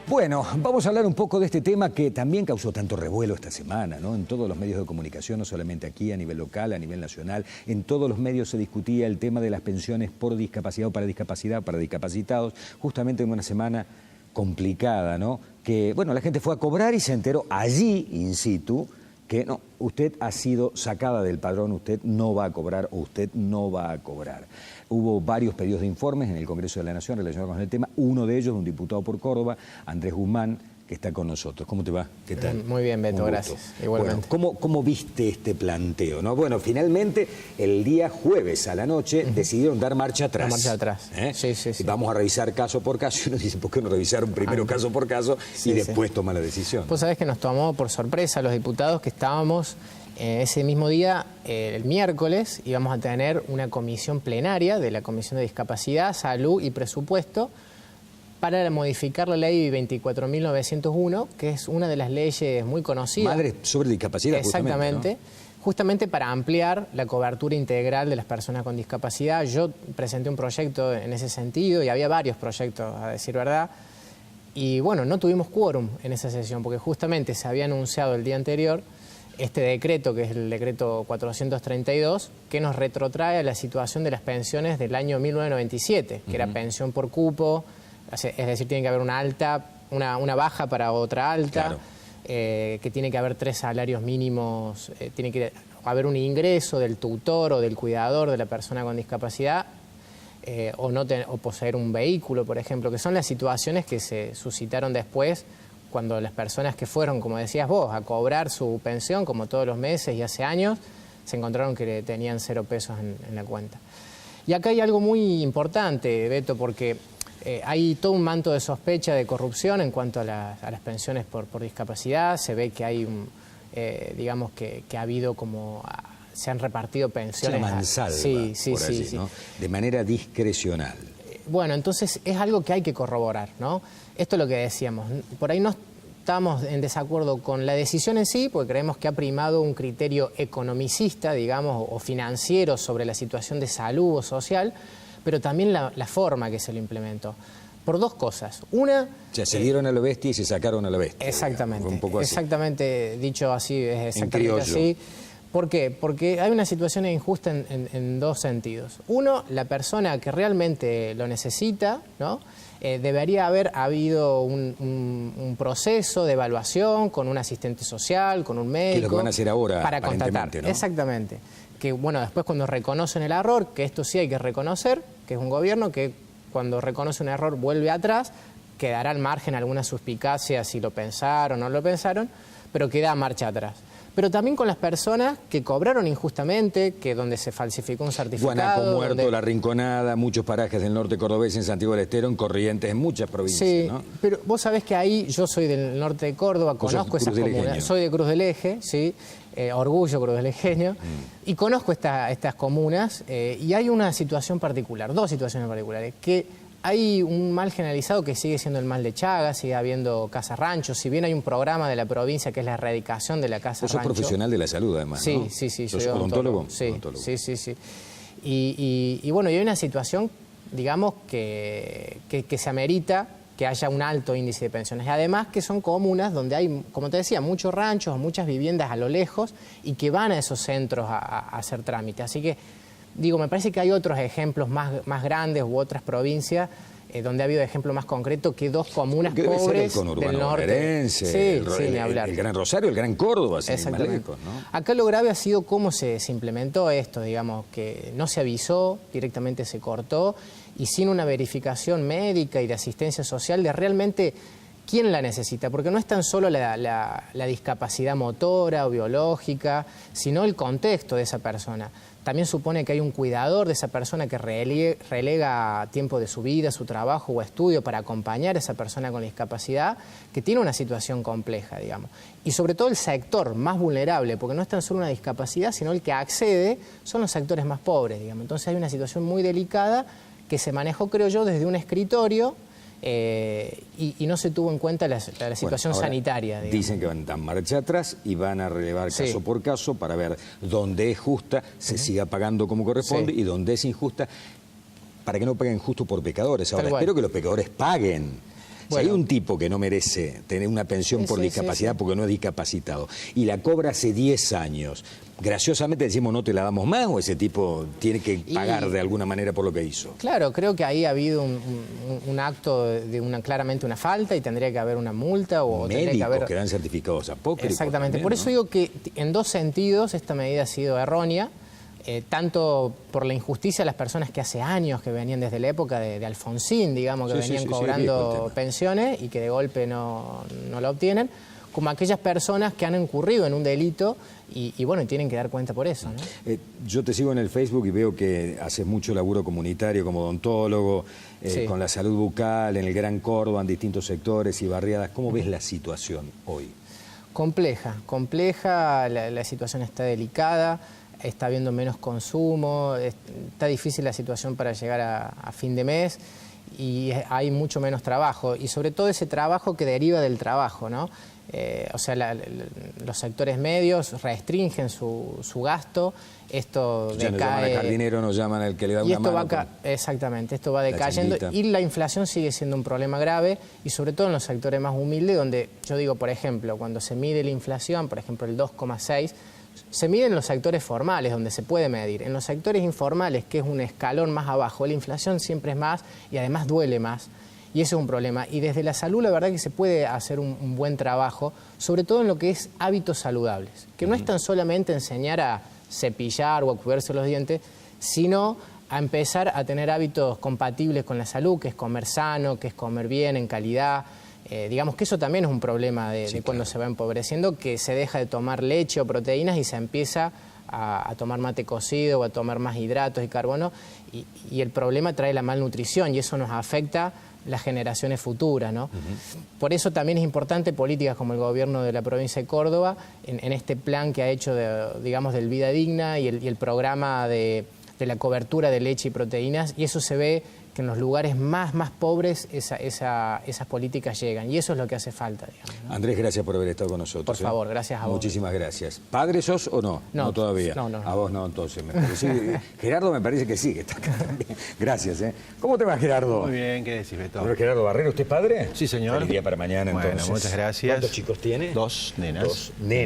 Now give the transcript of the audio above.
Bueno, vamos a hablar un poco de este tema que también causó tanto revuelo esta semana, ¿no? En todos los medios de comunicación, no solamente aquí, a nivel local, a nivel nacional, en todos los medios se discutía el tema de las pensiones por discapacidad o para discapacidad, para discapacitados, justamente en una semana complicada, ¿no? Que, bueno, la gente fue a cobrar y se enteró allí, in situ, que no, usted ha sido sacada del padrón, usted no va a cobrar o usted no va a cobrar. Hubo varios pedidos de informes en el Congreso de la Nación relacionados con el tema, uno de ellos, un diputado por Córdoba, Andrés Guzmán, que está con nosotros. ¿Cómo te va? ¿Qué tal? Muy bien, Beto, gracias. Igualmente. Bueno, ¿cómo viste este planteo, no? Bueno, finalmente, el día jueves a la noche decidieron dar marcha atrás. Marcha atrás. Sí. Y vamos a revisar caso por caso. Y uno dice, ¿por qué no revisaron primero caso por caso y después toma la decisión? Pues sabés que nos tomó por sorpresa a los diputados que estábamos ese mismo día, el miércoles, íbamos a tener una comisión plenaria de la Comisión de Discapacidad, Salud y Presupuesto para modificar la ley 24.901, que es una de las leyes muy conocidas. Madres sobre discapacidad, exactamente, ¿no? Justamente para ampliar la cobertura integral de las personas con discapacidad. Yo presenté un proyecto en ese sentido y había varios proyectos, a decir verdad. Y bueno, no tuvimos quórum en esa sesión porque justamente se había anunciado el día anterior este decreto, que es el decreto 432, que nos retrotrae a la situación de las pensiones del año 1997, que era pensión por cupo, es decir, tiene que haber una alta, una baja para otra alta, claro. Que tiene que haber 3 salarios mínimos, tiene que haber un ingreso del tutor o del cuidador de la persona con discapacidad, o poseer un vehículo, por ejemplo, que son las situaciones que se suscitaron después cuando las personas que fueron, como decías vos, a cobrar su pensión, como todos los meses y hace años, se encontraron que tenían 0 pesos en la cuenta. Y acá hay algo muy importante, Beto, porque hay todo un manto de sospecha de corrupción en cuanto a las pensiones por discapacidad. Se ve que hay, digamos, que ha habido como... se han repartido pensiones... Una mansalva, sí, ¿no? De manera discrecional. Bueno, entonces es algo que hay que corroborar, ¿no? Esto es lo que decíamos. Por ahí no estamos en desacuerdo con la decisión en sí, porque creemos que ha primado un criterio economicista, digamos, o financiero sobre la situación de salud o social, pero también la forma que se lo implementó. Por 2 cosas. Una... O sea, se dieron a lo bestia y se sacaron a la bestia. Exactamente. Fue un poco así. Exactamente, dicho así, es exactamente así. ¿Por qué? Porque hay una situación injusta en 2 sentidos. Uno, la persona que realmente lo necesita, ¿no? Debería haber habido un proceso de evaluación con un asistente social, con un médico. Que es lo que van a hacer ahora, para constatar, ¿no? Exactamente. Que bueno, después cuando reconocen el error, que esto sí hay que reconocer, que es un gobierno que cuando reconoce un error vuelve atrás, quedará al margen alguna suspicacia si lo pensaron o no lo pensaron, pero queda marcha atrás. Pero también con las personas que cobraron injustamente, que donde se falsificó un certificado... Guanaco Muerto, La Rinconada, muchos parajes del norte cordobés, en Santiago del Estero, en Corrientes, en muchas provincias, sí, ¿no? Pero vos sabés que ahí, yo soy del norte de Córdoba, conozco esas comunas, soy de Cruz del Eje, ¿sí? Orgullo cruzdelejeno, y conozco estas comunas, y hay una situación particular, 2 situaciones particulares, que... Hay un mal generalizado que sigue siendo el mal de Chagas, sigue habiendo casas ranchos, si bien hay un programa de la provincia que es la erradicación de la casa rancho. Vos sos profesional de la salud, además, sí, ¿no? Sí, ¿Sos soy odontólogo? Sí, odontólogo. Sí. Y bueno, y hay una situación, digamos, que se amerita que haya un alto índice de pensiones. Y además que son comunas donde hay, como te decía, muchos ranchos, muchas viviendas a lo lejos y que van a esos centros a hacer trámite. Así que, digo, me parece que hay otros ejemplos más grandes u otras provincias donde ha habido ejemplos más concretos que 2 comunas pobres del norte. El Gran Rosario, el Gran Córdoba, sin ir más lejos, ¿no? Acá lo grave ha sido cómo se implementó esto, digamos, que no se avisó, directamente se cortó, y sin una verificación médica y de asistencia social de realmente quién la necesita, porque no es tan solo la discapacidad motora o biológica, sino el contexto de esa persona. También supone que hay un cuidador de esa persona que relega tiempo de su vida, su trabajo o estudio para acompañar a esa persona con discapacidad que tiene una situación compleja, digamos. Y sobre todo el sector más vulnerable, porque no es tan solo una discapacidad, sino el que accede son los sectores más pobres, digamos. Entonces hay una situación muy delicada que se manejó, creo yo, desde un escritorio y no se tuvo en cuenta la situación sanitaria. Digamos. Dicen que van a dar marcha atrás y van a relevar caso por caso para ver dónde es justa, se siga pagando como corresponde y dónde es injusta, para que no paguen justo por pecadores. Ahora, espero que los pecadores paguen. Si hay un tipo que no merece tener una pensión por discapacidad porque no es discapacitado y la cobra hace 10 años, graciosamente decimos no te la damos más, o ese tipo tiene que pagar de alguna manera por lo que hizo. Claro, creo que ahí ha habido un acto de claramente una falta y tendría que haber una multa o tendría que haber... que dan certificados apócrifos. Exactamente, también, por eso digo que en dos sentidos esta medida ha sido errónea, tanto por la injusticia de las personas que hace años que venían desde la época de Alfonsín, digamos, que venían cobrando pensiones y que de golpe no la obtienen, como aquellas personas que han incurrido en un delito y bueno, tienen que dar cuenta por eso, ¿no? Yo te sigo en el Facebook y veo que haces mucho laburo comunitario como odontólogo, con la salud bucal, en el Gran Córdoba, en distintos sectores y barriadas. ¿Cómo ves la situación hoy? Compleja, la situación está delicada, está habiendo menos consumo, está difícil la situación para llegar a fin de mes y hay mucho menos trabajo, y sobre todo ese trabajo que deriva del trabajo, ¿no? O sea, los sectores medios restringen su gasto, esto ya decae... nos llaman al jardinero, nos llaman al que le da una mano. Exactamente, esto va decayendo y la inflación sigue siendo un problema grave, y sobre todo en los sectores más humildes, donde yo digo, por ejemplo, cuando se mide la inflación, por ejemplo el 2,6%, se mide en los sectores formales, donde se puede medir. En los sectores informales, que es un escalón más abajo, la inflación siempre es más y además duele más. Y eso es un problema. Y desde la salud, la verdad que se puede hacer un buen trabajo, sobre todo en lo que es hábitos saludables, que no es tan solamente enseñar a cepillar o a cuidarse los dientes, sino a empezar a tener hábitos compatibles con la salud, que es comer sano, que es comer bien, en calidad. Digamos que eso también es un problema de cuando se va empobreciendo, que se deja de tomar leche o proteínas y se empieza a tomar mate cocido o a tomar más hidratos y carbono, y el problema trae la malnutrición y eso nos afecta las generaciones futuras, ¿no? Por eso también es importante políticas como el gobierno de la provincia de Córdoba, en este plan que ha hecho, digamos, del Vida Digna y el programa de la cobertura de leche y proteínas, y eso se ve que en los lugares más pobres esas políticas llegan, y eso es lo que hace falta, digamos, ¿no? Andrés, gracias por haber estado con nosotros. Por favor, gracias a vos. Muchísimas gracias. ¿Padre sos o no? No todavía. No. A vos no, entonces. Gerardo me parece que sí, que está acá también. Gracias, ¿eh? ¿Cómo te va, Gerardo? Muy bien, ¿qué decís, Beto? Gerardo Barrero, ¿usted es padre? Sí, señor. Feliz día para mañana, bueno, entonces. muchas gracias. ¿Cuántos chicos tiene? 2 nenas. 2 nenas.